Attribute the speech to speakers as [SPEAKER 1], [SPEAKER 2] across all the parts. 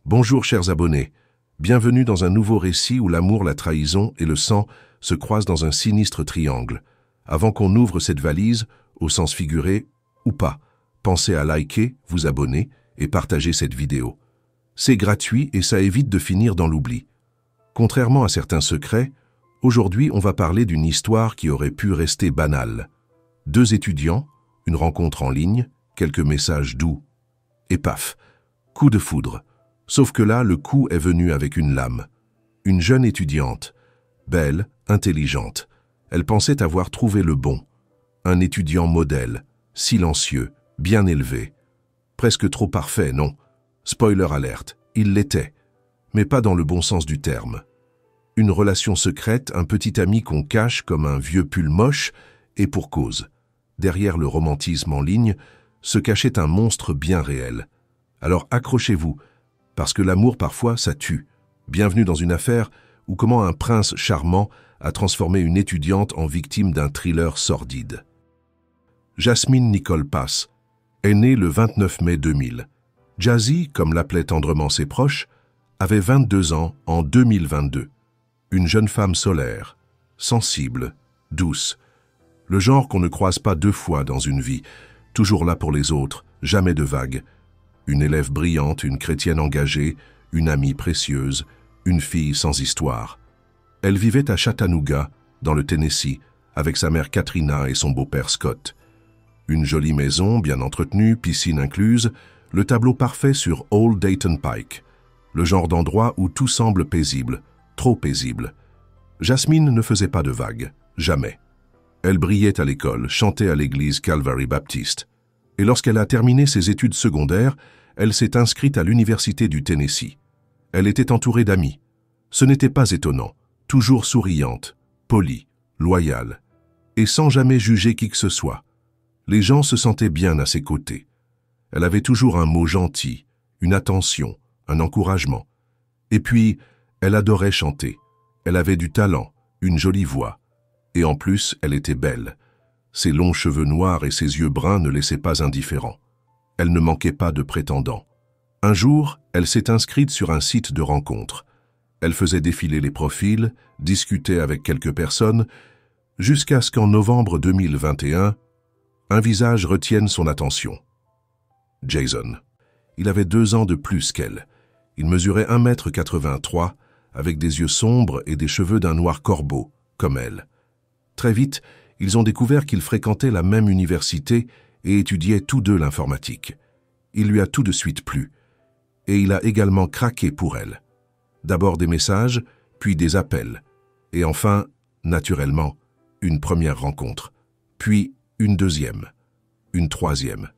[SPEAKER 1] Bonjour chers abonnés, bienvenue dans un nouveau récit où l'amour, la trahison et le sang se croisent dans un sinistre triangle. Avant qu'on ouvre cette valise, au sens figuré ou pas, pensez à liker, vous abonner et partager cette vidéo. C'est gratuit et ça évite de finir dans l'oubli. Contrairement à certains secrets, aujourd'hui on va parler d'une histoire qui aurait pu rester banale. Deux étudiants, une rencontre en ligne, quelques messages doux, et paf, coup de foudre. Sauf que là, le coup est venu avec une lame. Une jeune étudiante, belle, intelligente. Elle pensait avoir trouvé le bon. Un étudiant modèle, silencieux, bien élevé. Presque trop parfait, non? Spoiler alerte, il l'était. Mais pas dans le bon sens du terme. Une relation secrète, un petit ami qu'on cache comme un vieux pull moche, et pour cause. Derrière le romantisme en ligne, se cachait un monstre bien réel. Alors accrochez-vous, parce que l'amour parfois ça tue. Bienvenue dans une affaire où comment un prince charmant a transformé une étudiante en victime d'un thriller sordide. Jasmine Nicole Pass est née le 29 mai 2000. Jazzy, comme l'appelaient tendrement ses proches, avait 22 ans en 2022. Une jeune femme solaire, sensible, douce. Le genre qu'on ne croise pas deux fois dans une vie, toujours là pour les autres, jamais de vagues. Une élève brillante, une chrétienne engagée, une amie précieuse, une fille sans histoire. Elle vivait à Chattanooga, dans le Tennessee, avec sa mère Katrina et son beau-père Scott. Une jolie maison, bien entretenue, piscine incluse, le tableau parfait sur Old Dayton Pike. Le genre d'endroit où tout semble paisible, trop paisible. Jasmine ne faisait pas de vagues, jamais. Elle brillait à l'école, chantait à l'église Calvary Baptiste. Et lorsqu'elle a terminé ses études secondaires, elle s'est inscrite à l'université du Tennessee. Elle était entourée d'amis. Ce n'était pas étonnant, toujours souriante, polie, loyale, et sans jamais juger qui que ce soit. Les gens se sentaient bien à ses côtés. Elle avait toujours un mot gentil, une attention, un encouragement. Et puis, elle adorait chanter. Elle avait du talent, une jolie voix. Et en plus, elle était belle. Ses longs cheveux noirs et ses yeux bruns ne laissaient pas indifférent. Elle ne manquait pas de prétendants. Un jour, elle s'est inscrite sur un site de rencontre. Elle faisait défiler les profils, discutait avec quelques personnes, jusqu'à ce qu'en novembre 2021, un visage retienne son attention. Jason. Il avait 2 ans de plus qu'elle. Il mesurait 1,83 m, avec des yeux sombres et des cheveux d'un noir corbeau, comme elle. Très vite, ils ont découvert qu'ils fréquentaient la même université et étudiaient tous deux l'informatique. Il lui a tout de suite plu. Et il a également craqué pour elle. D'abord des messages, puis des appels. Et enfin, naturellement, une première rencontre. Puis une deuxième, une troisième.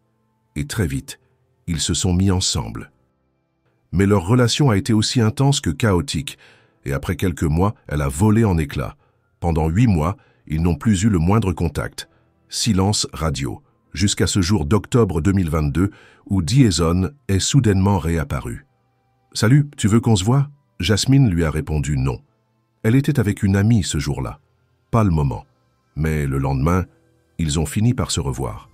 [SPEAKER 1] Et très vite, ils se sont mis ensemble. Mais leur relation a été aussi intense que chaotique. Et après quelques mois, elle a volé en éclats. Pendant 8 mois, ils n'ont plus eu le moindre contact. Silence radio. Jusqu'à ce jour d'octobre 2022 où Jason est soudainement réapparu. « Salut, tu veux qu'on se voit ?» Jasmine lui a répondu non. Elle était avec une amie ce jour-là. Pas le moment. Mais le lendemain, ils ont fini par se revoir.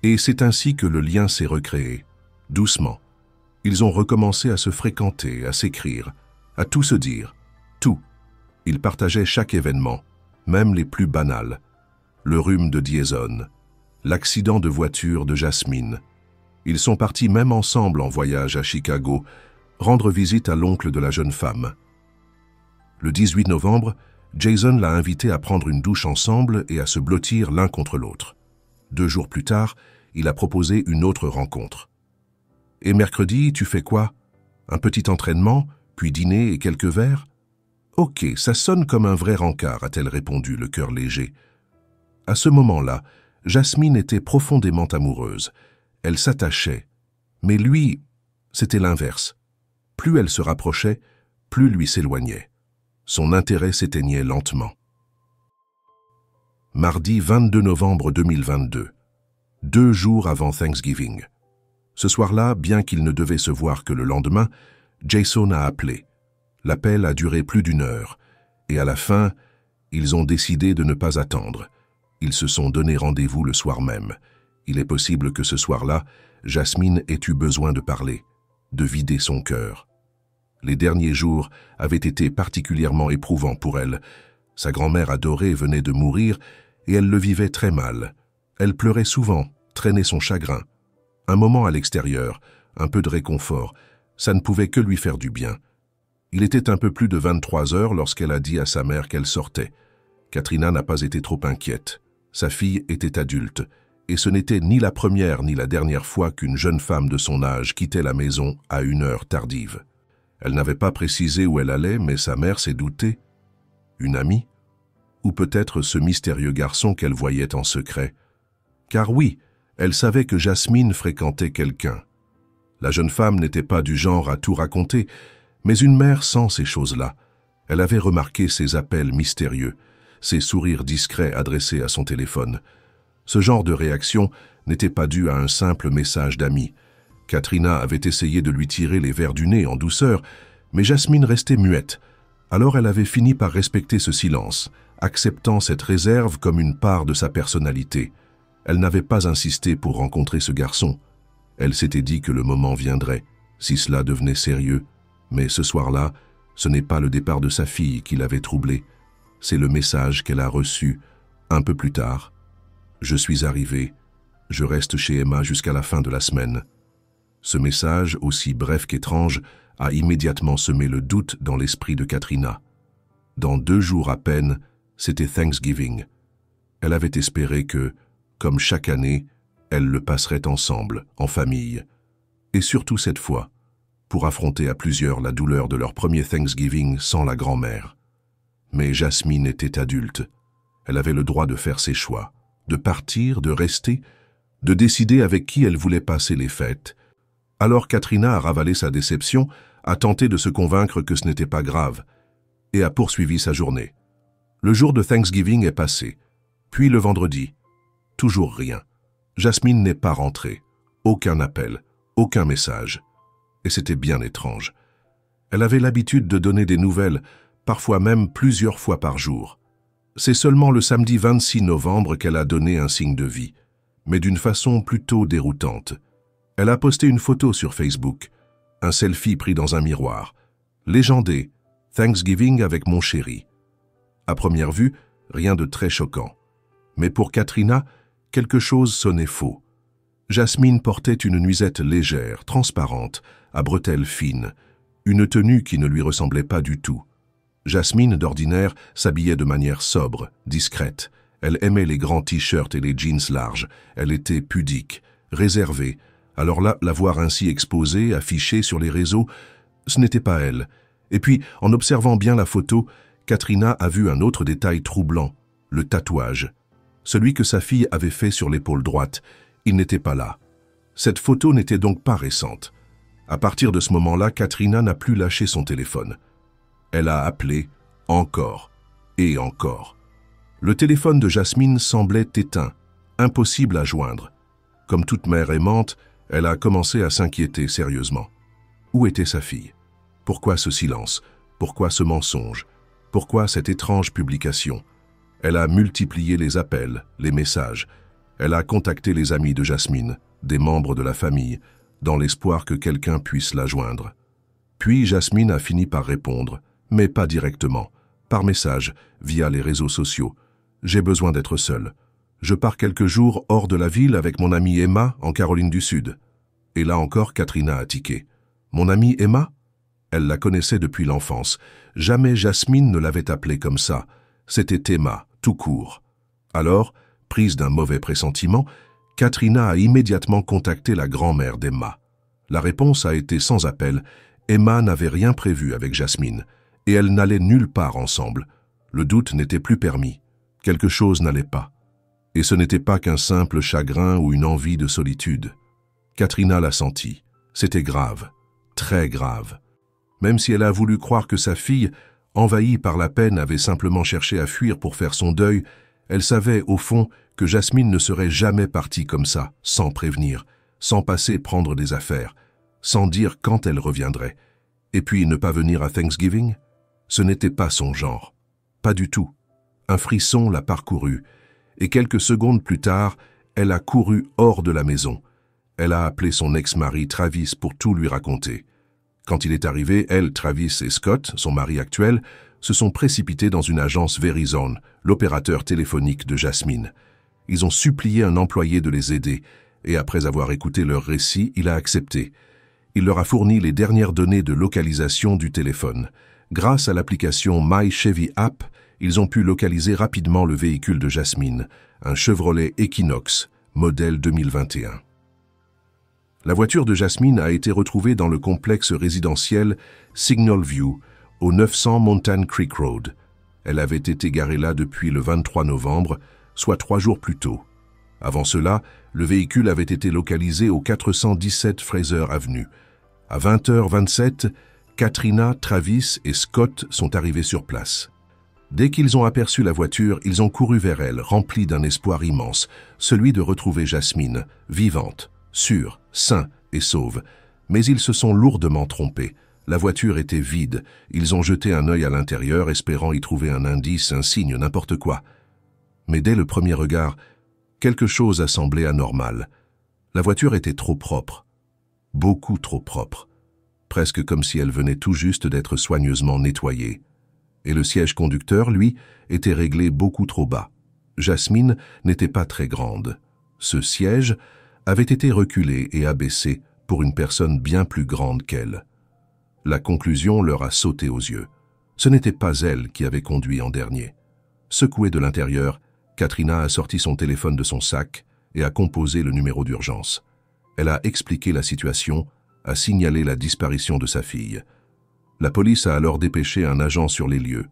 [SPEAKER 1] Et c'est ainsi que le lien s'est recréé. Doucement. Ils ont recommencé à se fréquenter, à s'écrire, à tout se dire. Tout. Ils partageaient chaque événement, même les plus banals. Le rhume de Jason, l'accident de voiture de Jasmine. Ils sont partis même ensemble en voyage à Chicago, rendre visite à l'oncle de la jeune femme. Le 18 novembre, Jason l'a invité à prendre une douche ensemble et à se blottir l'un contre l'autre. 2 jours plus tard, il a proposé une autre rencontre. « Et mercredi, tu fais quoi? Un petit entraînement, puis dîner et quelques verres ?»« Ok, ça sonne comme un vrai rencard, a-t-elle répondu, le cœur léger. À ce moment-là, Jasmine était profondément amoureuse. Elle s'attachait. Mais lui, c'était l'inverse. Plus elle se rapprochait, plus lui s'éloignait. Son intérêt s'éteignait lentement. Mardi 22 novembre 2022, 2 jours avant Thanksgiving. Ce soir-là, bien qu'ils ne devaient se voir que le lendemain, Jason a appelé. L'appel a duré plus d'1 heure. Et à la fin, ils ont décidé de ne pas attendre. Ils se sont donné rendez-vous le soir même. Il est possible que ce soir-là, Jasmine ait eu besoin de parler, de vider son cœur. Les derniers jours avaient été particulièrement éprouvants pour elle. Sa grand-mère adorée venait de mourir et elle le vivait très mal. Elle pleurait souvent, traînait son chagrin. Un moment à l'extérieur, un peu de réconfort, ça ne pouvait que lui faire du bien. Il était un peu plus de 23 heures lorsqu'elle a dit à sa mère qu'elle sortait. Katrina n'a pas été trop inquiète. Sa fille était adulte, et ce n'était ni la première ni la dernière fois qu'une jeune femme de son âge quittait la maison à une heure tardive. Elle n'avait pas précisé où elle allait, mais sa mère s'est doutée. Une amie? Ou peut-être ce mystérieux garçon qu'elle voyait en secret? Car oui, elle savait que Jasmine fréquentait quelqu'un. La jeune femme n'était pas du genre à tout raconter, mais une mère sent ces choses-là. Elle avait remarqué ses appels mystérieux, ses sourires discrets adressés à son téléphone. Ce genre de réaction n'était pas due à un simple message d'ami. Katrina avait essayé de lui tirer les vers du nez en douceur, mais Jasmine restait muette. Alors elle avait fini par respecter ce silence, acceptant cette réserve comme une part de sa personnalité. Elle n'avait pas insisté pour rencontrer ce garçon. Elle s'était dit que le moment viendrait, si cela devenait sérieux. Mais ce soir-là, ce n'est pas le départ de sa fille qui l'avait troublée. C'est le message qu'elle a reçu un peu plus tard. « Je suis arrivée. Je reste chez Emma jusqu'à la fin de la semaine. » Ce message, aussi bref qu'étrange, a immédiatement semé le doute dans l'esprit de Katrina. Dans 2 jours à peine, c'était Thanksgiving. Elle avait espéré que, comme chaque année, elles le passeraient ensemble, en famille. Et surtout cette fois, pour affronter à plusieurs la douleur de leur premier Thanksgiving sans la grand-mère. Mais Jasmine était adulte. Elle avait le droit de faire ses choix, de partir, de rester, de décider avec qui elle voulait passer les fêtes. Alors Katrina a ravalé sa déception, a tenté de se convaincre que ce n'était pas grave, et a poursuivi sa journée. Le jour de Thanksgiving est passé, puis le vendredi. Toujours rien. Jasmine n'est pas rentrée. Aucun appel, aucun message. Et c'était bien étrange. Elle avait l'habitude de donner des nouvelles, parfois même plusieurs fois par jour. C'est seulement le samedi 26 novembre qu'elle a donné un signe de vie, mais d'une façon plutôt déroutante. Elle a posté une photo sur Facebook, un selfie pris dans un miroir, légendé, Thanksgiving avec mon chéri. À première vue, rien de très choquant. Mais pour Katrina, quelque chose sonnait faux. Jasmine portait une nuisette légère, transparente, à bretelles fines, une tenue qui ne lui ressemblait pas du tout. Jasmine, d'ordinaire, s'habillait de manière sobre, discrète. Elle aimait les grands t-shirts et les jeans larges. Elle était pudique, réservée. Alors là, la voir ainsi exposée, affichée sur les réseaux, ce n'était pas elle. Et puis, en observant bien la photo, Katrina a vu un autre détail troublant, le tatouage. Celui que sa fille avait fait sur l'épaule droite, il n'était pas là. Cette photo n'était donc pas récente. À partir de ce moment-là, Katrina n'a plus lâché son téléphone. Elle a appelé encore et encore. Le téléphone de Jasmine semblait éteint, impossible à joindre. Comme toute mère aimante, elle a commencé à s'inquiéter sérieusement. Où était sa fille? Pourquoi ce silence? Pourquoi ce mensonge? Pourquoi cette étrange publication? Elle a multiplié les appels, les messages. Elle a contacté les amis de Jasmine, des membres de la famille, dans l'espoir que quelqu'un puisse la joindre. Puis Jasmine a fini par répondre, mais pas directement, par message, via les réseaux sociaux. « J'ai besoin d'être seule. Je pars quelques jours hors de la ville avec mon amie Emma en Caroline du Sud. » Et là encore, Katrina a tiqué. « Mon amie Emma ?» Elle la connaissait depuis l'enfance. Jamais Jasmine ne l'avait appelée comme ça. C'était Emma, tout court. Alors, prise d'un mauvais pressentiment, Katrina a immédiatement contacté la grand-mère d'Emma. La réponse a été sans appel. Emma n'avait rien prévu avec Jasmine, et elles n'allaient nulle part ensemble. Le doute n'était plus permis. Quelque chose n'allait pas. Et ce n'était pas qu'un simple chagrin ou une envie de solitude. Katrina l'a senti. C'était grave, très grave. Même si elle a voulu croire que sa fille, envahie par la peine, avait simplement cherché à fuir pour faire son deuil, elle savait, au fond, que Jasmine ne serait jamais partie comme ça, sans prévenir, sans passer prendre des affaires, sans dire quand elle reviendrait. Et puis ne pas venir à Thanksgiving? Ce n'était pas son genre. Pas du tout. Un frisson l'a parcouru, et quelques secondes plus tard, elle a couru hors de la maison. Elle a appelé son ex-mari Travis pour tout lui raconter. Quand il est arrivé, elle, Travis et Scott, son mari actuel, se sont précipités dans une agence Verizon, l'opérateur téléphonique de Jasmine. Ils ont supplié un employé de les aider, et après avoir écouté leur récit, il a accepté. Il leur a fourni les dernières données de localisation du téléphone. Grâce à l'application My Chevy App, ils ont pu localiser rapidement le véhicule de Jasmine, un Chevrolet Equinox, modèle 2021. La voiture de Jasmine a été retrouvée dans le complexe résidentiel Signal View, au 900 Mountain Creek Road. Elle avait été garée là depuis le 23 novembre, soit 3 jours plus tôt. Avant cela, le véhicule avait été localisé au 417 Fraser Avenue. À 20h27, Katrina, Travis et Scott sont arrivés sur place. Dès qu'ils ont aperçu la voiture, ils ont couru vers elle, remplis d'un espoir immense, celui de retrouver Jasmine, vivante, sûre, saine et sauve. Mais ils se sont lourdement trompés. La voiture était vide. Ils ont jeté un œil à l'intérieur, espérant y trouver un indice, un signe, n'importe quoi. Mais dès le premier regard, quelque chose a semblé anormal. La voiture était trop propre. Beaucoup trop propre. Presque comme si elle venait tout juste d'être soigneusement nettoyée. Et le siège conducteur, lui, était réglé beaucoup trop bas. Jasmine n'était pas très grande. Ce siège avait été reculé et abaissé pour une personne bien plus grande qu'elle. La conclusion leur a sauté aux yeux. Ce n'était pas elle qui avait conduit en dernier. Secouée de l'intérieur, Katrina a sorti son téléphone de son sac et a composé le numéro d'urgence. Elle a expliqué la situation, a signalé la disparition de sa fille. La police a alors dépêché un agent sur les lieux.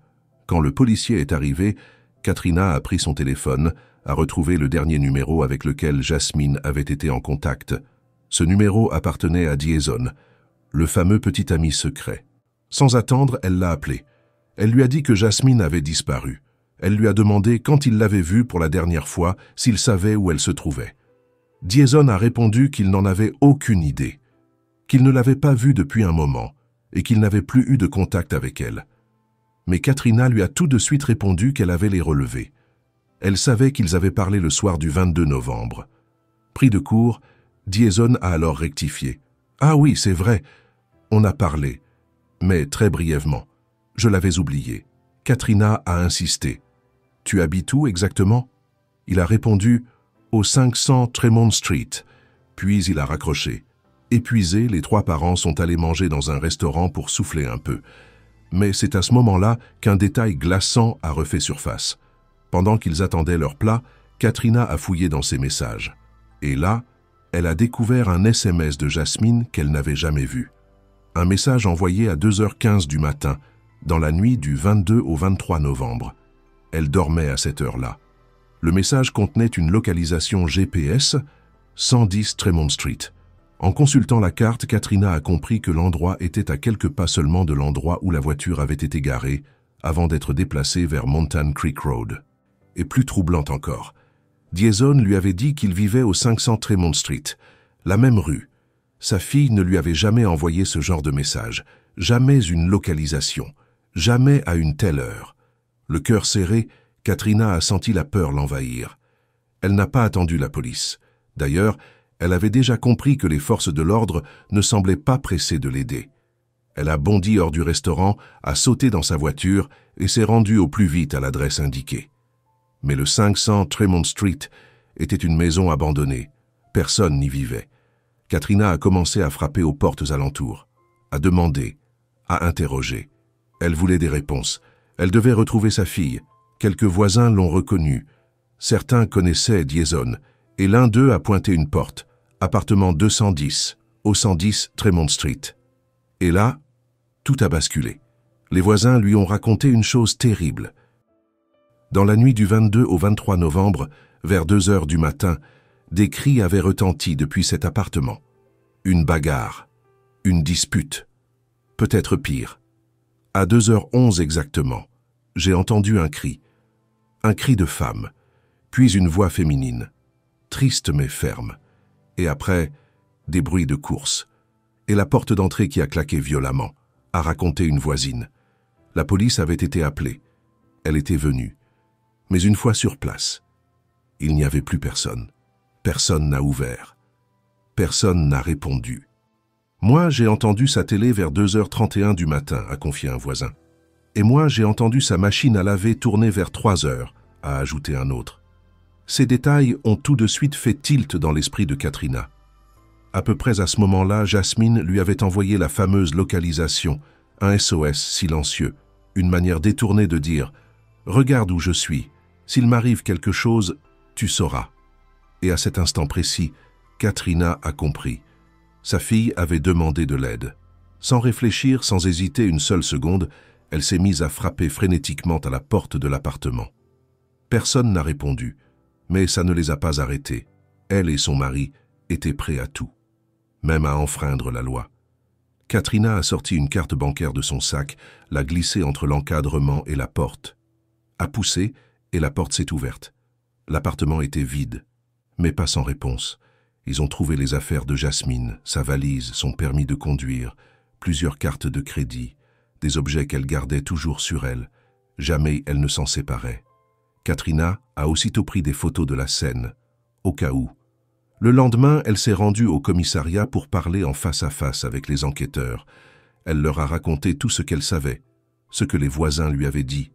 [SPEAKER 1] Quand le policier est arrivé, Katrina a pris son téléphone, a retrouvé le dernier numéro avec lequel Jasmine avait été en contact. Ce numéro appartenait à Diezon, le fameux petit ami secret. Sans attendre, elle l'a appelé. Elle lui a dit que Jasmine avait disparu. Elle lui a demandé quand il l'avait vue pour la dernière fois, s'il savait où elle se trouvait. Diezon a répondu qu'il n'en avait aucune idée, qu'il ne l'avait pas vue depuis un moment et qu'il n'avait plus eu de contact avec elle. Mais Katrina lui a tout de suite répondu qu'elle avait les relevés. Elle savait qu'ils avaient parlé le soir du 22 novembre. Pris de court, Diezon a alors rectifié. « Ah oui, c'est vrai, on a parlé, mais très brièvement. Je l'avais oublié. » Katrina a insisté. « Tu habites où exactement ?» Il a répondu « Au 500 Tremont Street », puis il a raccroché. Épuisés, les 3 parents sont allés manger dans un restaurant pour souffler un peu. Mais c'est à ce moment-là qu'un détail glaçant a refait surface. Pendant qu'ils attendaient leur plat, Katrina a fouillé dans ses messages. Et là, elle a découvert un SMS de Jasmine qu'elle n'avait jamais vu. Un message envoyé à 2h15 du matin, dans la nuit du 22 au 23 novembre. Elle dormait à cette heure-là. Le message contenait une localisation GPS, 110 Tremont Street. En consultant la carte, Katrina a compris que l'endroit était à quelques pas seulement de l'endroit où la voiture avait été garée, avant d'être déplacée vers Mountain Creek Road. Et plus troublante encore, Diezon lui avait dit qu'il vivait au 500 Tremont Street, la même rue. Sa fille ne lui avait jamais envoyé ce genre de message, jamais une localisation, jamais à une telle heure. Le cœur serré, Katrina a senti la peur l'envahir. Elle n'a pas attendu la police. D'ailleurs, elle avait déjà compris que les forces de l'ordre ne semblaient pas pressées de l'aider. Elle a bondi hors du restaurant, a sauté dans sa voiture et s'est rendue au plus vite à l'adresse indiquée. Mais le 500 Tremont Street était une maison abandonnée. Personne n'y vivait. Katrina a commencé à frapper aux portes alentours, à demander, à interroger. Elle voulait des réponses. Elle devait retrouver sa fille. Quelques voisins l'ont reconnue. Certains connaissaient Diezon, et l'un d'eux a pointé une porte, appartement 210, au 110 Tremont Street. Et là, tout a basculé. Les voisins lui ont raconté une chose terrible. Dans la nuit du 22 au 23 novembre, vers 2h du matin, des cris avaient retenti depuis cet appartement. Une bagarre, une dispute, peut-être pire. À 2h11 exactement, j'ai entendu un cri de femme, puis une voix féminine, triste mais ferme, et après, des bruits de course, et la porte d'entrée qui a claqué violemment, a raconté une voisine. La police avait été appelée, elle était venue, mais une fois sur place, il n'y avait plus personne. Personne n'a ouvert. Personne n'a répondu. Moi, j'ai entendu sa télé vers 2h31 du matin, a confié un voisin. Et moi, j'ai entendu sa machine à laver tourner vers 3h, a ajouté un autre. Ces détails ont tout de suite fait tilt dans l'esprit de Katrina. À peu près à ce moment-là, Jasmine lui avait envoyé la fameuse localisation, un SOS silencieux, une manière détournée de dire « Regarde où je suis, s'il m'arrive quelque chose, tu sauras ». Et à cet instant précis, Katrina a compris. Sa fille avait demandé de l'aide. Sans réfléchir, sans hésiter une seule seconde, elle s'est mise à frapper frénétiquement à la porte de l'appartement. Personne n'a répondu, mais ça ne les a pas arrêtés. Elle et son mari étaient prêts à tout, même à enfreindre la loi. Katrina a sorti une carte bancaire de son sac, l'a glissée entre l'encadrement et la porte. A poussé et la porte s'est ouverte. L'appartement était vide, mais pas sans réponse. Ils ont trouvé les affaires de Jasmine, sa valise, son permis de conduire, plusieurs cartes de crédit, des objets qu'elle gardait toujours sur elle. Jamais elle ne s'en séparait. Katrina a aussitôt pris des photos de la scène, au cas où. Le lendemain, elle s'est rendue au commissariat pour parler en face à face avec les enquêteurs. Elle leur a raconté tout ce qu'elle savait, ce que les voisins lui avaient dit,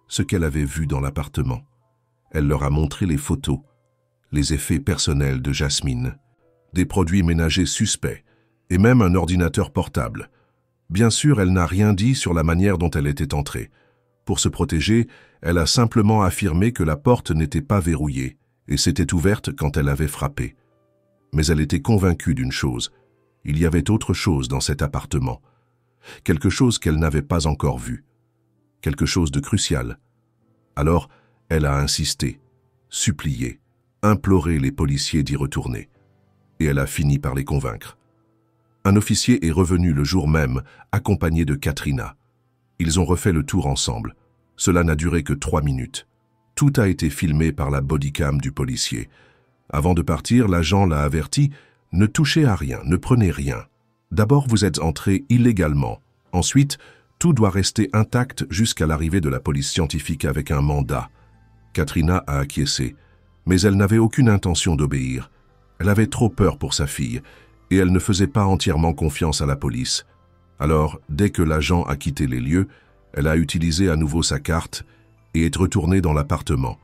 [SPEAKER 1] ce qu'elle avait vu dans l'appartement. Elle leur a montré les photos, les effets personnels de Jasmine, des produits ménagers suspects et même un ordinateur portable. Bien sûr, elle n'a rien dit sur la manière dont elle était entrée. Pour se protéger, elle a simplement affirmé que la porte n'était pas verrouillée et s'était ouverte quand elle avait frappé. Mais elle était convaincue d'une chose, il y avait autre chose dans cet appartement, quelque chose qu'elle n'avait pas encore vu, quelque chose de crucial. Alors, elle a insisté, supplié, imploré les policiers d'y retourner. Et elle a fini par les convaincre. Un officier est revenu le jour même, accompagné de Katrina. Ils ont refait le tour ensemble. Cela n'a duré que 3 minutes. Tout a été filmé par la bodycam du policier. Avant de partir, l'agent l'a averti « Ne touchez à rien, ne prenez rien. D'abord, vous êtes entré illégalement. Ensuite, tout doit rester intact jusqu'à l'arrivée de la police scientifique avec un mandat. » Katrina a acquiescé, mais elle n'avait aucune intention d'obéir. Elle avait trop peur pour sa fille, et elle ne faisait pas entièrement confiance à la police. Alors, dès que l'agent a quitté les lieux, elle a utilisé à nouveau sa carte et est retournée dans l'appartement.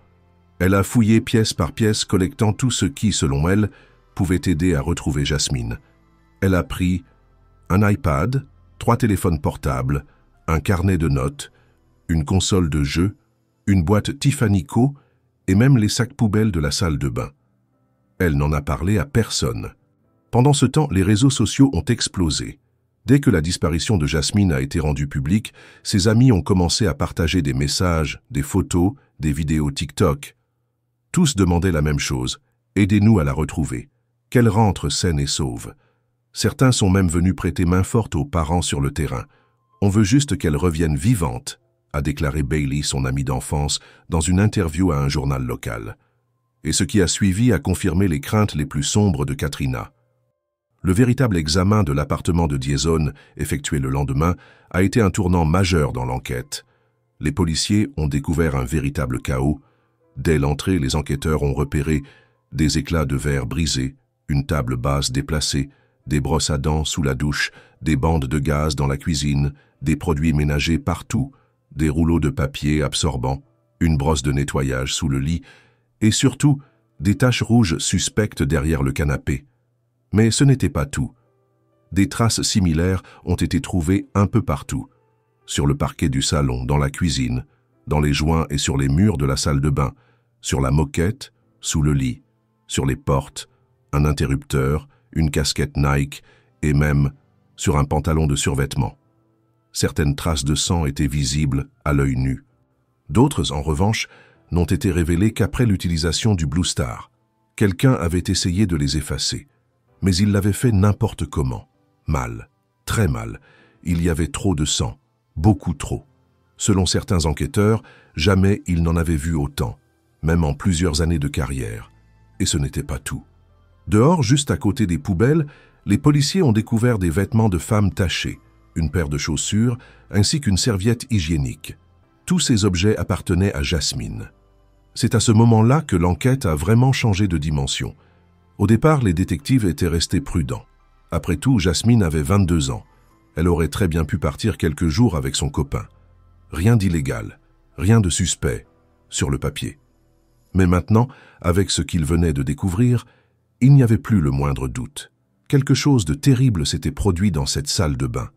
[SPEAKER 1] Elle a fouillé pièce par pièce, collectant tout ce qui, selon elle, pouvait aider à retrouver Jasmine. Elle a pris un iPad, 3 téléphones portables, un carnet de notes, une console de jeu, une boîte Tiffany Co. et même les sacs poubelles de la salle de bain. Elle n'en a parlé à personne. Pendant ce temps, les réseaux sociaux ont explosé. Dès que la disparition de Jasmine a été rendue publique, ses amis ont commencé à partager des messages, des photos, des vidéos TikTok. Tous demandaient la même chose, « Aidez-nous à la retrouver, qu'elle rentre saine et sauve ». Certains sont même venus prêter main forte aux parents sur le terrain. « On veut juste qu'elle revienne vivante », a déclaré Bailey, son amie d'enfance, dans une interview à un journal local. Et ce qui a suivi a confirmé les craintes les plus sombres de Katrina. Le véritable examen de l'appartement de Diezone, effectué le lendemain, a été un tournant majeur dans l'enquête. Les policiers ont découvert un véritable chaos. Dès l'entrée, les enquêteurs ont repéré des éclats de verre brisés, une table basse déplacée, des brosses à dents sous la douche, des bandes de gaz dans la cuisine, des produits ménagers partout, des rouleaux de papier absorbants, une brosse de nettoyage sous le lit, et surtout des taches rouges suspectes derrière le canapé. Mais ce n'était pas tout. Des traces similaires ont été trouvées un peu partout, sur le parquet du salon, dans la cuisine, dans les joints et sur les murs de la salle de bain, sur la moquette, sous le lit, sur les portes, un interrupteur, une casquette Nike et même sur un pantalon de survêtement. Certaines traces de sang étaient visibles à l'œil nu. D'autres, en revanche, n'ont été révélées qu'après l'utilisation du Blue Star. Quelqu'un avait essayé de les effacer, mais il l'avait fait n'importe comment. Mal, très mal. Il y avait trop de sang, beaucoup trop. Selon certains enquêteurs, jamais ils n'en avaient vu autant, même en plusieurs années de carrière. Et ce n'était pas tout. Dehors, juste à côté des poubelles, les policiers ont découvert des vêtements de femmes tachés, une paire de chaussures, ainsi qu'une serviette hygiénique. Tous ces objets appartenaient à Jasmine. C'est à ce moment-là que l'enquête a vraiment changé de dimension. Au départ, les détectives étaient restés prudents. Après tout, Jasmine avait 22 ans. Elle aurait très bien pu partir quelques jours avec son copain. Rien d'illégal, rien de suspect, sur le papier. Mais maintenant, avec ce qu'il venait de découvrir, il n'y avait plus le moindre doute. Quelque chose de terrible s'était produit dans cette salle de bain.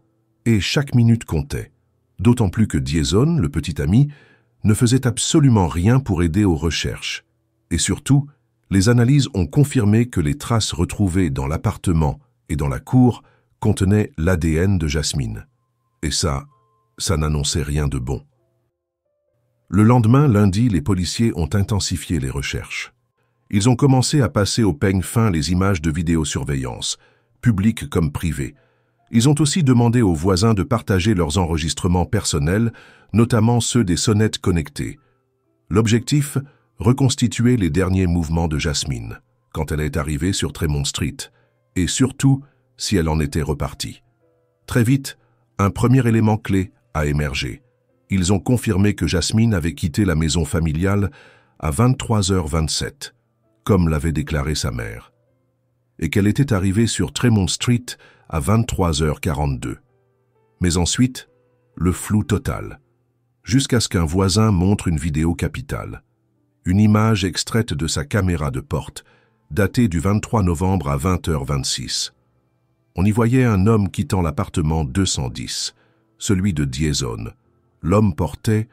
[SPEAKER 1] Et chaque minute comptait. D'autant plus que Diezone, le petit ami, ne faisait absolument rien pour aider aux recherches. Et surtout, les analyses ont confirmé que les traces retrouvées dans l'appartement et dans la cour contenaient l'ADN de Jasmine. Et ça n'annonçait rien de bon. Le lendemain, lundi, les policiers ont intensifié les recherches. Ils ont commencé à passer au peigne fin les images de vidéosurveillance, publiques comme privées. Ils ont aussi demandé aux voisins de partager leurs enregistrements personnels, notamment ceux des sonnettes connectées. L'objectif, reconstituer les derniers mouvements de Jasmine, quand elle est arrivée sur Tremont Street, et surtout si elle en était repartie. Très vite, un premier élément clé a émergé. Ils ont confirmé que Jasmine avait quitté la maison familiale à 23h27, comme l'avait déclaré sa mère, et qu'elle était arrivée sur Tremont Street à 23h42. Mais ensuite, le flou total, jusqu'à ce qu'un voisin montre une vidéo capitale. Une image extraite de sa caméra de porte, datée du 23 novembre à 20h26. On y voyait un homme quittant l'appartement 210, celui de Diezone. L'homme portait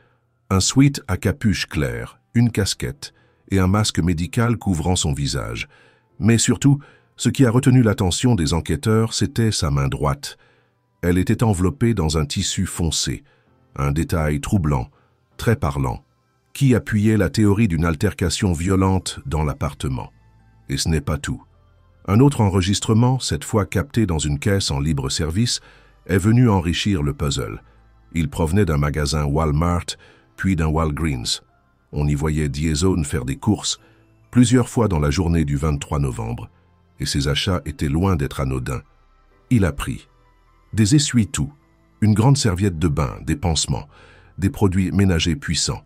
[SPEAKER 1] un sweat à capuche claire, une casquette et un masque médical couvrant son visage. Mais surtout, ce qui a retenu l'attention des enquêteurs, c'était sa main droite. Elle était enveloppée dans un tissu foncé, un détail troublant, très parlant, qui appuyait la théorie d'une altercation violente dans l'appartement. Et ce n'est pas tout. Un autre enregistrement, cette fois capté dans une caisse en libre service, est venu enrichir le puzzle. Il provenait d'un magasin Walmart, puis d'un Walgreens. On y voyait Diezone faire des courses, plusieurs fois dans la journée du 23 novembre. Et ses achats étaient loin d'être anodins. Il a pris des essuie-tout, une grande serviette de bain, des pansements, des produits ménagers puissants,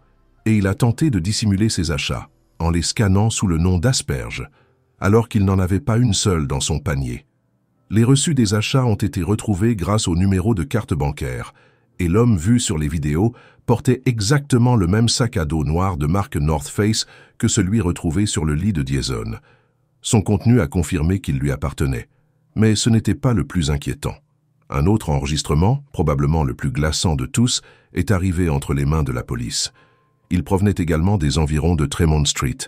[SPEAKER 1] et il a tenté de dissimuler ses achats en les scannant sous le nom d'asperges, alors qu'il n'en avait pas une seule dans son panier. Les reçus des achats ont été retrouvés grâce au numéro de carte bancaire, et l'homme vu sur les vidéos portait exactement le même sac à dos noir de marque North Face que celui retrouvé sur le lit de Diezone. Son contenu a confirmé qu'il lui appartenait. Mais ce n'était pas le plus inquiétant. Un autre enregistrement, probablement le plus glaçant de tous, est arrivé entre les mains de la police. Il provenait également des environs de Tremont Street.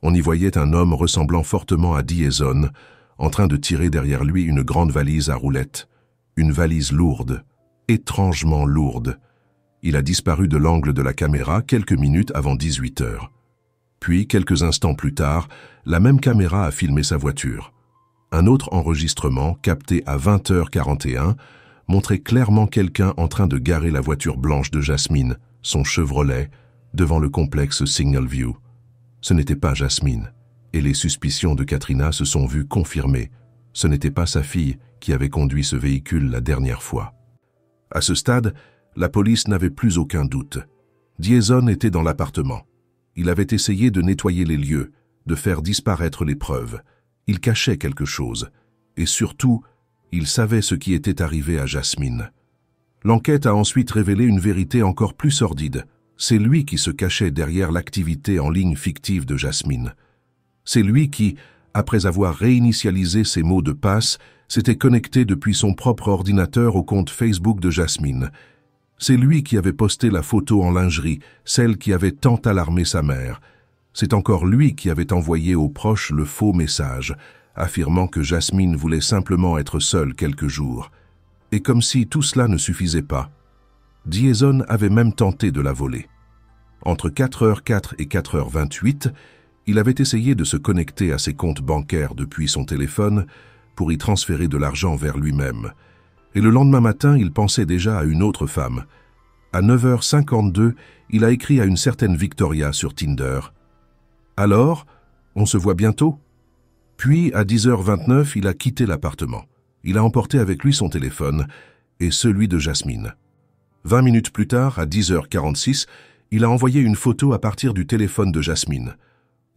[SPEAKER 1] On y voyait un homme ressemblant fortement à Diezone, en train de tirer derrière lui une grande valise à roulettes. Une valise lourde, étrangement lourde. Il a disparu de l'angle de la caméra quelques minutes avant 18h. Puis, quelques instants plus tard, la même caméra a filmé sa voiture. Un autre enregistrement, capté à 20h41, montrait clairement quelqu'un en train de garer la voiture blanche de Jasmine, son Chevrolet, devant le complexe Signal View. Ce n'était pas Jasmine, et les suspicions de Katrina se sont vues confirmées. Ce n'était pas sa fille qui avait conduit ce véhicule la dernière fois. À ce stade, la police n'avait plus aucun doute. Diezone était dans l'appartement. Il avait essayé de nettoyer les lieux, de faire disparaître les preuves. Il cachait quelque chose. Et surtout, il savait ce qui était arrivé à Jasmine. L'enquête a ensuite révélé une vérité encore plus sordide. C'est lui qui se cachait derrière l'activité en ligne fictive de Jasmine. C'est lui qui, après avoir réinitialisé ses mots de passe, s'était connecté depuis son propre ordinateur au compte Facebook de Jasmine. C'est lui qui avait posté la photo en lingerie, celle qui avait tant alarmé sa mère. C'est encore lui qui avait envoyé aux proches le faux message, affirmant que Jasmine voulait simplement être seule quelques jours. Et comme si tout cela ne suffisait pas, Diezone avait même tenté de la voler. Entre 4h04 et 4h28, il avait essayé de se connecter à ses comptes bancaires depuis son téléphone pour y transférer de l'argent vers lui-même. Et le lendemain matin, il pensait déjà à une autre femme. À 9h52, il a écrit à une certaine Victoria sur Tinder. « Alors, on se voit bientôt ?» Puis, à 10h29, il a quitté l'appartement. Il a emporté avec lui son téléphone et celui de Jasmine. 20 minutes plus tard, à 10h46, il a envoyé une photo à partir du téléphone de Jasmine.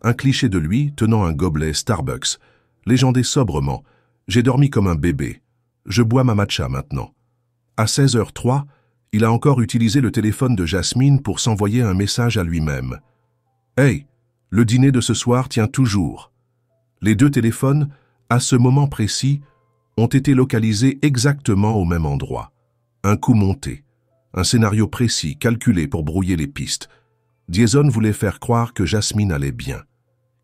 [SPEAKER 1] Un cliché de lui tenant un gobelet Starbucks, légendé sobrement, J'ai dormi comme un bébé. Je bois ma matcha maintenant. » À 16h03, il a encore utilisé le téléphone de Jasmine pour s'envoyer un message à lui-même. « Hey, le dîner de ce soir tient toujours. » Les deux téléphones, à ce moment précis, ont été localisés exactement au même endroit. Un coup monté, un scénario précis, calculé pour brouiller les pistes. Diezone voulait faire croire que Jasmine allait bien,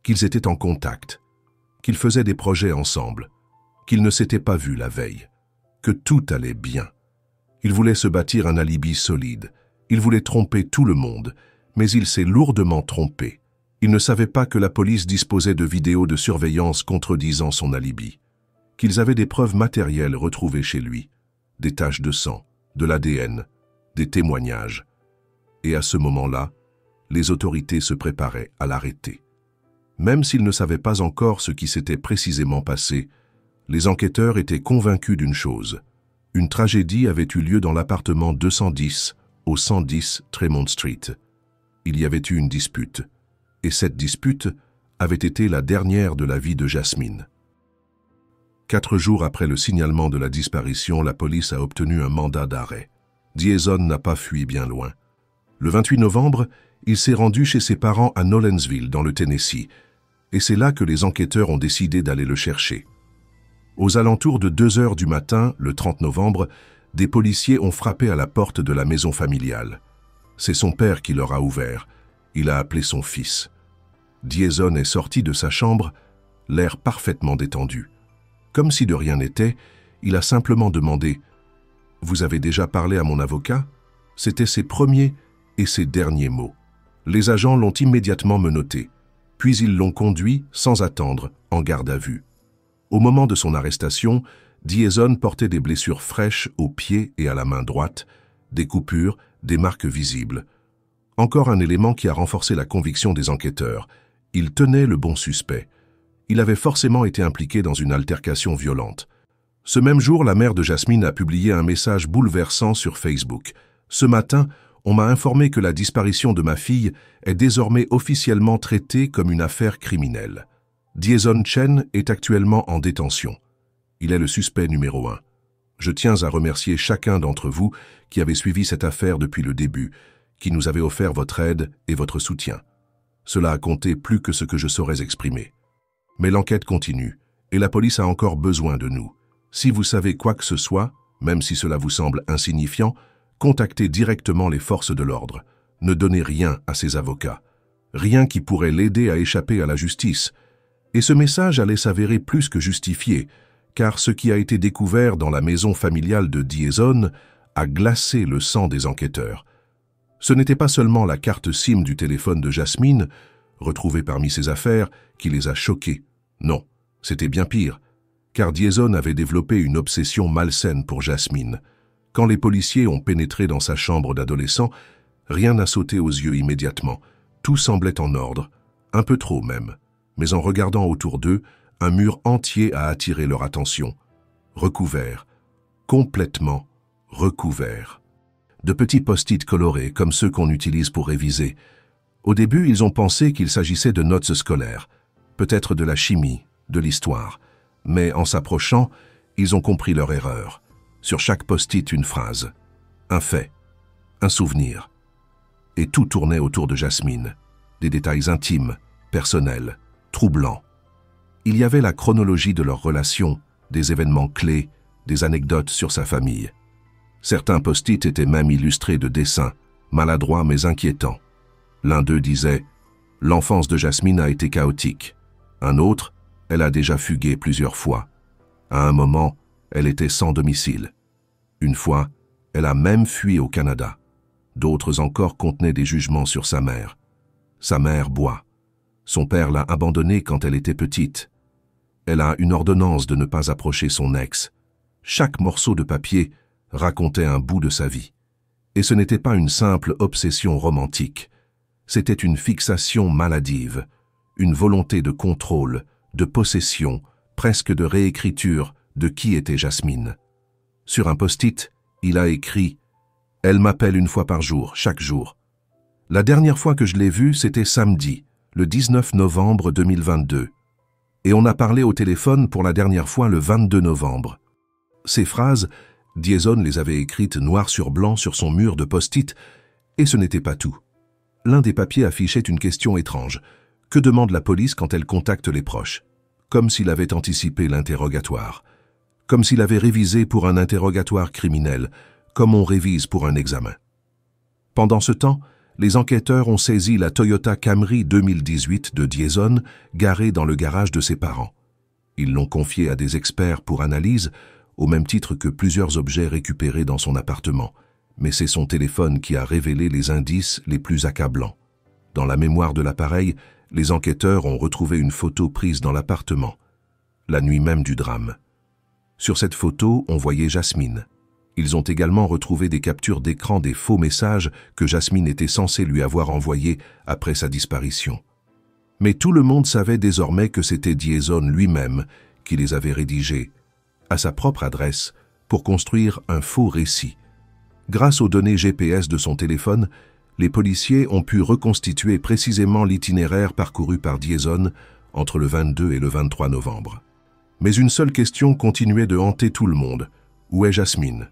[SPEAKER 1] qu'ils étaient en contact, qu'ils faisaient des projets ensemble, qu'ils ne s'étaient pas vus la veille, que tout allait bien. Il voulait se bâtir un alibi solide, il voulait tromper tout le monde, mais il s'est lourdement trompé. Il ne savait pas que la police disposait de vidéos de surveillance contredisant son alibi, qu'ils avaient des preuves matérielles retrouvées chez lui, des taches de sang, de l'ADN, des témoignages. Et à ce moment-là, les autorités se préparaient à l'arrêter. Même s'ils ne savaient pas encore ce qui s'était précisément passé, les enquêteurs étaient convaincus d'une chose. Une tragédie avait eu lieu dans l'appartement 210, au 110 Tremont Street. Il y avait eu une dispute, et cette dispute avait été la dernière de la vie de Jasmine. 4 jours après le signalement de la disparition, la police a obtenu un mandat d'arrêt. Diezone n'a pas fui bien loin. Le 28 novembre, il s'est rendu chez ses parents à Nolensville, dans le Tennessee, et c'est là que les enquêteurs ont décidé d'aller le chercher. Aux alentours de 2 heures du matin, le 30 novembre, des policiers ont frappé à la porte de la maison familiale. C'est son père qui leur a ouvert. Il a appelé son fils. Diezone est sorti de sa chambre, l'air parfaitement détendu. Comme si de rien n'était, il a simplement demandé « Vous avez déjà parlé à mon avocat ?» C'étaient ses premiers et ses derniers mots. Les agents l'ont immédiatement menotté, puis ils l'ont conduit, sans attendre, en garde à vue. Au moment de son arrestation, Diezone portait des blessures fraîches aux pieds et à la main droite, des coupures, des marques visibles. Encore un élément qui a renforcé la conviction des enquêteurs. Il tenait le bon suspect. Il avait forcément été impliqué dans une altercation violente. Ce même jour, la mère de Jasmine a publié un message bouleversant sur Facebook. « Ce matin, on m'a informé que la disparition de ma fille est désormais officiellement traitée comme une affaire criminelle. Diezone Chen est actuellement en détention. Il est le suspect numéro 1. Je tiens à remercier chacun d'entre vous qui avez suivi cette affaire depuis le début, qui nous avez offert votre aide et votre soutien. Cela a compté plus que ce que je saurais exprimer. Mais l'enquête continue, et la police a encore besoin de nous. Si vous savez quoi que ce soit, même si cela vous semble insignifiant, contactez directement les forces de l'ordre. Ne donnez rien à ses avocats. Rien qui pourrait l'aider à échapper à la justice. Et ce message allait s'avérer plus que justifié, car ce qui a été découvert dans la maison familiale de Diezone a glacé le sang des enquêteurs. Ce n'était pas seulement la carte SIM du téléphone de Jasmine, retrouvée parmi ses affaires, qui les a choqués. Non, c'était bien pire, car Diezone avait développé une obsession malsaine pour Jasmine. Quand les policiers ont pénétré dans sa chambre d'adolescent, rien n'a sauté aux yeux immédiatement. Tout semblait en ordre, un peu trop même. Mais en regardant autour d'eux, un mur entier a attiré leur attention. Recouvert, complètement recouvert. De petits post-it colorés, comme ceux qu'on utilise pour réviser. Au début, ils ont pensé qu'il s'agissait de notes scolaires, peut-être de la chimie, de l'histoire. Mais en s'approchant, ils ont compris leur erreur. Sur chaque post-it, une phrase, un fait, un souvenir. Et tout tournait autour de Jasmine. Des détails intimes, personnels, troublants. Il y avait la chronologie de leur relation, des événements clés, des anecdotes sur sa famille. Certains post-it étaient même illustrés de dessins, maladroits mais inquiétants. L'un d'eux disait « L'enfance de Jasmine a été chaotique ». Un autre « Elle a déjà fugué plusieurs fois ». À un moment, elle était sans domicile. Une fois, elle a même fui au Canada. D'autres encore contenaient des jugements sur sa mère. Sa mère boit. Son père l'a abandonnée quand elle était petite. Elle a une ordonnance de ne pas approcher son ex. Chaque morceau de papier racontait un bout de sa vie. Et ce n'était pas une simple obsession romantique. C'était une fixation maladive, une volonté de contrôle, de possession, presque de réécriture de qui était Jasmine. Sur un post-it, il a écrit « Elle m'appelle une fois par jour, chaque jour. La dernière fois que je l'ai vue, c'était samedi, le 19 novembre 2022. Et on a parlé au téléphone pour la dernière fois le 22 novembre. Ces phrases, Diezone les avait écrites noir sur blanc sur son mur de post-it, et ce n'était pas tout. L'un des papiers affichait une question étrange. Que demande la police quand elle contacte les proches? Comme s'il avait anticipé l'interrogatoire. Comme s'il avait révisé pour un interrogatoire criminel, comme on révise pour un examen. Pendant ce temps, les enquêteurs ont saisi la Toyota Camry 2018 de Diezone, garée dans le garage de ses parents. Ils l'ont confiée à des experts pour analyse, au même titre que plusieurs objets récupérés dans son appartement. Mais c'est son téléphone qui a révélé les indices les plus accablants. Dans la mémoire de l'appareil, les enquêteurs ont retrouvé une photo prise dans l'appartement, la nuit même du drame. Sur cette photo, on voyait Jasmine. Ils ont également retrouvé des captures d'écran des faux messages que Jasmine était censée lui avoir envoyés après sa disparition. Mais tout le monde savait désormais que c'était Diezone lui-même qui les avait rédigés, à sa propre adresse, pour construire un faux récit. Grâce aux données GPS de son téléphone, les policiers ont pu reconstituer précisément l'itinéraire parcouru par Diezone entre le 22 et le 23 novembre. Mais une seule question continuait de hanter tout le monde. Où est Jasmine?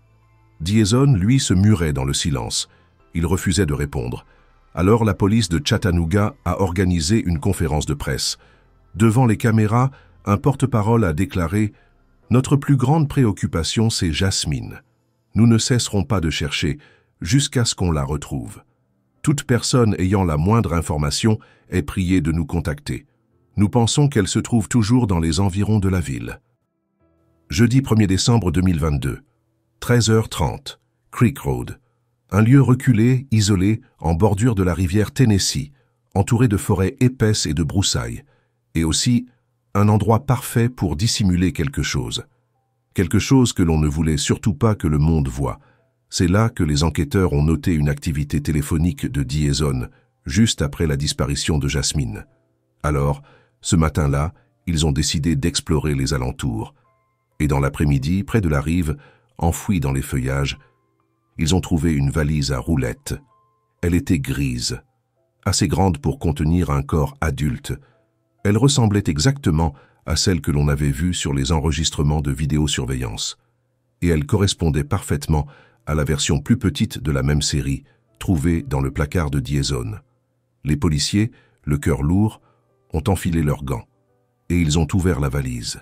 [SPEAKER 1] Diezone, lui, se murait dans le silence. Il refusait de répondre. Alors la police de Chattanooga a organisé une conférence de presse. Devant les caméras, un porte-parole a déclaré « Notre plus grande préoccupation, c'est Jasmine. Nous ne cesserons pas de chercher jusqu'à ce qu'on la retrouve. Toute personne ayant la moindre information est priée de nous contacter. Nous pensons qu'elle se trouve toujours dans les environs de la ville. » Jeudi 1er décembre 2022, 13h30, Creek Road. Un lieu reculé, isolé, en bordure de la rivière Tennessee, entouré de forêts épaisses et de broussailles, et aussi un endroit parfait pour dissimuler quelque chose. Quelque chose que l'on ne voulait surtout pas que le monde voie. C'est là que les enquêteurs ont noté une activité téléphonique de Diezone, juste après la disparition de Jasmine. Alors, ce matin-là, ils ont décidé d'explorer les alentours. Et dans l'après-midi, près de la rive, enfouie dans les feuillages, ils ont trouvé une valise à roulettes. Elle était grise, assez grande pour contenir un corps adulte. Elle ressemblait exactement à celle que l'on avait vue sur les enregistrements de vidéosurveillance. Et elle correspondait parfaitement à la version plus petite de la même série, trouvée dans le placard de Diezone. Les policiers, le cœur lourd, ont enfilé leurs gants, et ils ont ouvert la valise.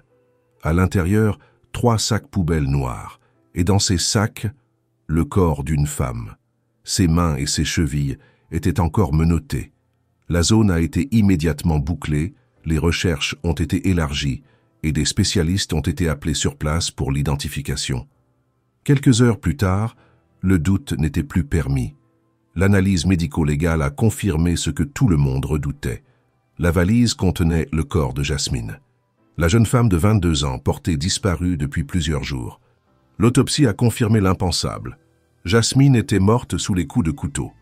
[SPEAKER 1] À l'intérieur, 3 sacs poubelles noirs, et dans ces sacs, le corps d'une femme. Ses mains et ses chevilles étaient encore menottés. La zone a été immédiatement bouclée, les recherches ont été élargies et des spécialistes ont été appelés sur place pour l'identification. Quelques heures plus tard, le doute n'était plus permis. L'analyse médico-légale a confirmé ce que tout le monde redoutait. La valise contenait le corps de Jasmine. La jeune femme de 22 ans portée disparue depuis plusieurs jours. L'autopsie a confirmé l'impensable. Jasmine était morte sous les coups de couteau.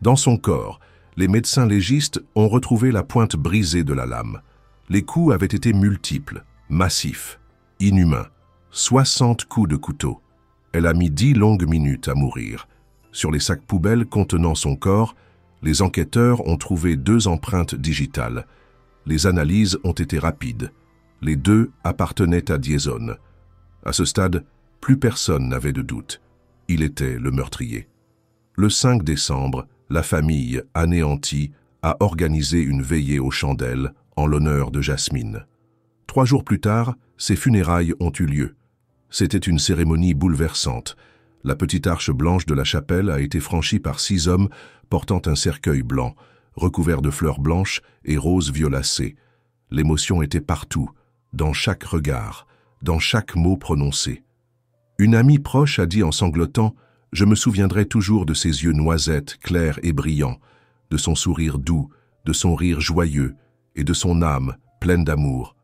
[SPEAKER 1] Dans son corps, les médecins légistes ont retrouvé la pointe brisée de la lame. Les coups avaient été multiples, massifs, inhumains. 60 coups de couteau. Elle a mis 10 longues minutes à mourir. Sur les sacs poubelles contenant son corps, les enquêteurs ont trouvé 2 empreintes digitales. Les analyses ont été rapides. Les 2 appartenaient à Diezone. À ce stade, plus personne n'avait de doute. Il était le meurtrier. Le 5 décembre, la famille, anéantie, a organisé une veillée aux chandelles en l'honneur de Jasmine. 3 jours plus tard, ses funérailles ont eu lieu. C'était une cérémonie bouleversante. La petite arche blanche de la chapelle a été franchie par 6 hommes portant un cercueil blanc, recouvert de fleurs blanches et roses violacées. L'émotion était partout, dans chaque regard, dans chaque mot prononcé. Une amie proche a dit en sanglotant « Je me souviendrai toujours de ses yeux noisettes, clairs et brillants, de son sourire doux, de son rire joyeux et de son âme pleine d'amour. »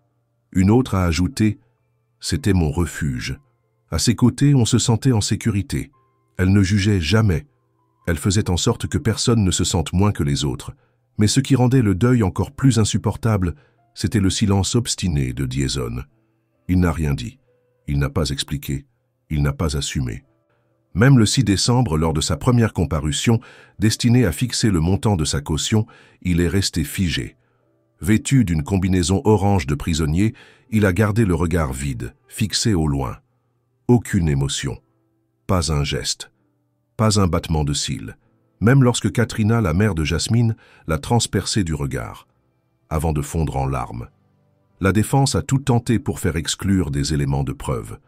[SPEAKER 1] Une autre a ajouté « C'était mon refuge. À ses côtés, on se sentait en sécurité. Elle ne jugeait jamais. Elle faisait en sorte que personne ne se sente moins que les autres. Mais ce qui rendait le deuil encore plus insupportable, c'était le silence obstiné de Diezone. Il n'a rien dit. Il n'a pas expliqué. Il n'a pas assumé. Même le 6 décembre, lors de sa première comparution, destinée à fixer le montant de sa caution, il est resté figé. Vêtu d'une combinaison orange de prisonnier, il a gardé le regard vide, fixé au loin. Aucune émotion, pas un geste, pas un battement de cils, même lorsque Katrina, la mère de Jasmine, l'a transpercé du regard, avant de fondre en larmes. La défense a tout tenté pour faire exclure des éléments de preuve,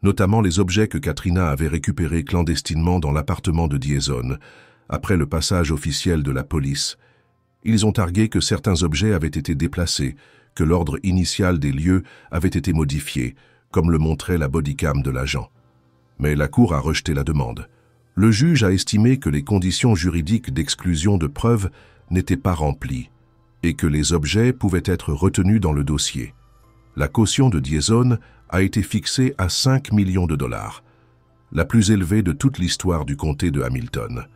[SPEAKER 1] notamment les objets que Katrina avait récupérés clandestinement dans l'appartement de Diezone, après le passage officiel de la police. Ils ont argué que certains objets avaient été déplacés, que l'ordre initial des lieux avait été modifié, comme le montrait la bodycam de l'agent. Mais la Cour a rejeté la demande. Le juge a estimé que les conditions juridiques d'exclusion de preuves n'étaient pas remplies et que les objets pouvaient être retenus dans le dossier. La caution de Diezone a été fixée à 5 millions de dollars, la plus élevée de toute l'histoire du comté de Hamilton.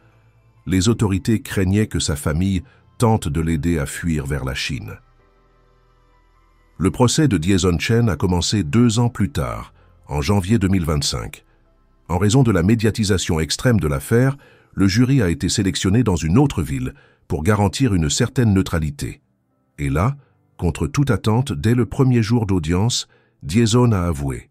[SPEAKER 1] Les autorités craignaient que sa famille tente de l'aider à fuir vers la Chine. Le procès de Diezone Chen a commencé 2 ans plus tard, en janvier 2025. En raison de la médiatisation extrême de l'affaire, le jury a été sélectionné dans une autre ville pour garantir une certaine neutralité. Et là, contre toute attente, dès le premier jour d'audience, Diezone a avoué.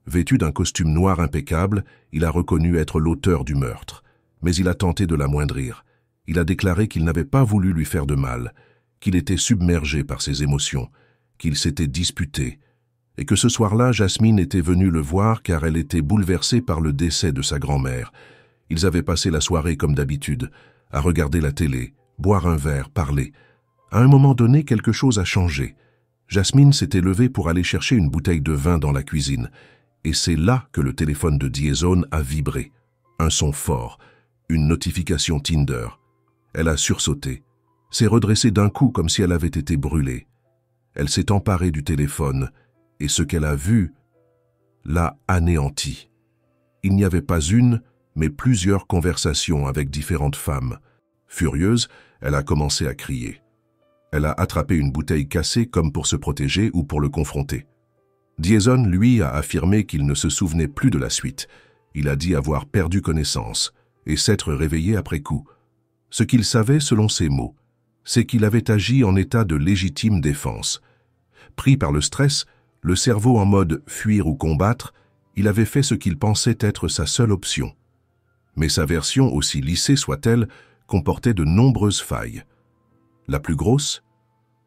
[SPEAKER 1] Vêtu d'un costume noir impeccable, il a reconnu être l'auteur du meurtre, mais il a tenté de l'amoindrir. Il a déclaré qu'il n'avait pas voulu lui faire de mal, qu'il était submergé par ses émotions, qu'il s'était disputé, et que ce soir-là, Jasmine était venue le voir car elle était bouleversée par le décès de sa grand-mère. Ils avaient passé la soirée comme d'habitude, à regarder la télé, boire un verre, parler. À un moment donné, quelque chose a changé. Jasmine s'était levée pour aller chercher une bouteille de vin dans la cuisine, et c'est là que le téléphone de Diezone a vibré. Un son fort, une notification Tinder. Elle a sursauté, s'est redressée d'un coup comme si elle avait été brûlée. Elle s'est emparée du téléphone, et ce qu'elle a vu l'a anéanti. Il n'y avait pas une, mais plusieurs conversations avec différentes femmes. Furieuse, elle a commencé à crier. Elle a attrapé une bouteille cassée comme pour se protéger ou pour le confronter. Diezone, lui, a affirmé qu'il ne se souvenait plus de la suite. Il a dit avoir perdu connaissance et s'être réveillé après coup. Ce qu'il savait, selon ses mots, c'est qu'il avait agi en état de légitime défense. Pris par le stress, le cerveau en mode fuir ou combattre, il avait fait ce qu'il pensait être sa seule option. Mais sa version, aussi lissée soit-elle, comportait de nombreuses failles. La plus grosse,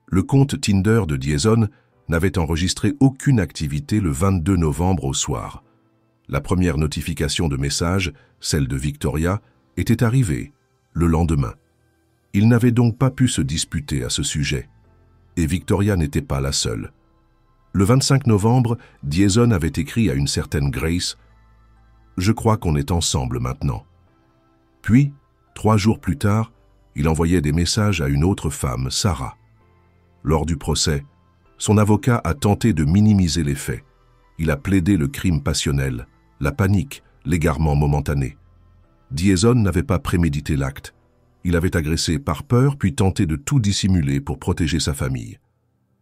[SPEAKER 1] le compte Tinder de Diezone n'avait enregistré aucune activité le 22 novembre au soir. La première notification de message, celle de Victoria, était arrivée le lendemain. Il n'avait donc pas pu se disputer à ce sujet. Et Victoria n'était pas la seule. Le 25 novembre, Diezone avait écrit à une certaine Grace « Je crois qu'on est ensemble maintenant ». Puis, 3 jours plus tard, il envoyait des messages à une autre femme, Sarah. Lors du procès, son avocat a tenté de minimiser les faits. Il a plaidé le crime passionnel, la panique, l'égarement momentané. Diezone n'avait pas prémédité l'acte. Il avait agressé par peur puis tenté de tout dissimuler pour protéger sa famille.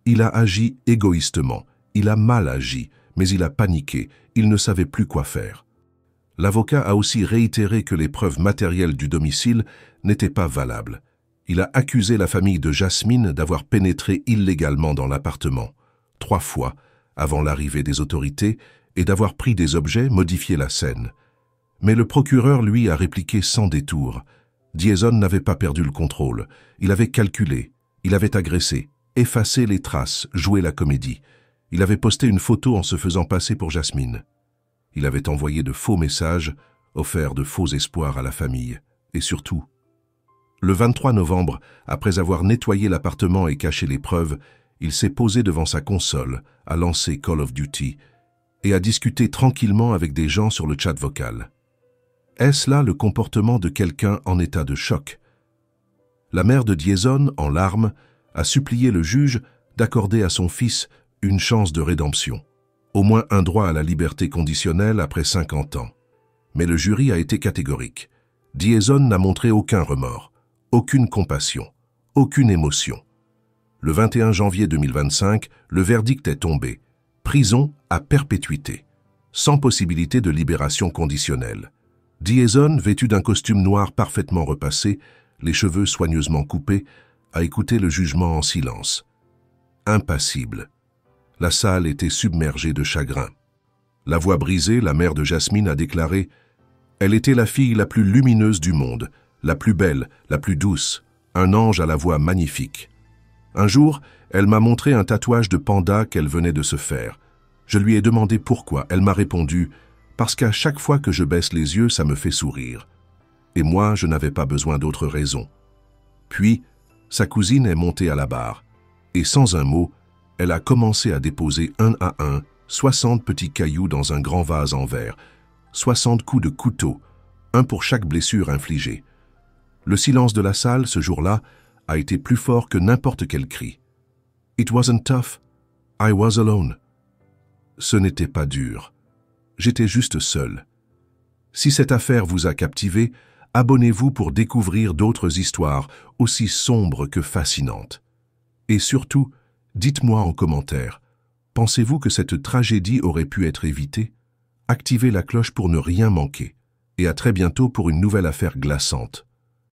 [SPEAKER 1] Il a agi égoïstement, il a mal agi, mais il a paniqué, il ne savait plus quoi faire. L'avocat a aussi réitéré que les preuves matérielles du domicile n'étaient pas valables. Il a accusé la famille de Jasmine d'avoir pénétré illégalement dans l'appartement, 3 fois, avant l'arrivée des autorités, et d'avoir pris des objets, modifié la scène. Mais le procureur, lui, a répliqué sans détour. Diezone n'avait pas perdu le contrôle. Il avait calculé, il avait agressé, effacé les traces, joué la comédie. Il avait posté une photo en se faisant passer pour Jasmine. Il avait envoyé de faux messages, offert de faux espoirs à la famille. Et surtout, le 23 novembre, après avoir nettoyé l'appartement et caché les preuves, il s'est posé devant sa console, a lancé Call of Duty et a discuté tranquillement avec des gens sur le chat vocal. Est-ce là le comportement de quelqu'un en état de choc? La mère de Diezone, en larmes, a supplié le juge d'accorder à son fils une chance de rédemption, au moins un droit à la liberté conditionnelle après 50 ans. Mais le jury a été catégorique. Diezone n'a montré aucun remords, aucune compassion, aucune émotion. Le 21 janvier 2025, le verdict est tombé. Prison à perpétuité, sans possibilité de libération conditionnelle. Diezone, vêtu d'un costume noir parfaitement repassé, les cheveux soigneusement coupés, a écouté le jugement en silence. impassible. La salle était submergée de chagrin. La voix brisée, la mère de Jasmine a déclaré « Elle était la fille la plus lumineuse du monde, la plus belle, la plus douce, un ange à la voix magnifique. Un jour, elle m'a montré un tatouage de panda qu'elle venait de se faire. Je lui ai demandé pourquoi. Elle m'a répondu « Parce qu'à chaque fois que je baisse les yeux, ça me fait sourire. » Et moi, je n'avais pas besoin d'autre raison. Puis, sa cousine est montée à la barre, et sans un mot, elle a commencé à déposer un à un 60 petits cailloux dans un grand vase en verre, 60 coups de couteau, un pour chaque blessure infligée. Le silence de la salle, ce jour-là, a été plus fort que n'importe quel cri. It wasn't tough. I was alone. Ce n'était pas dur. J'étais juste seul. Si cette affaire vous a captivé, abonnez-vous pour découvrir d'autres histoires aussi sombres que fascinantes. Et surtout, dites-moi en commentaire, pensez-vous que cette tragédie aurait pu être évitée? Activez la cloche pour ne rien manquer. Et à très bientôt pour une nouvelle affaire glaçante.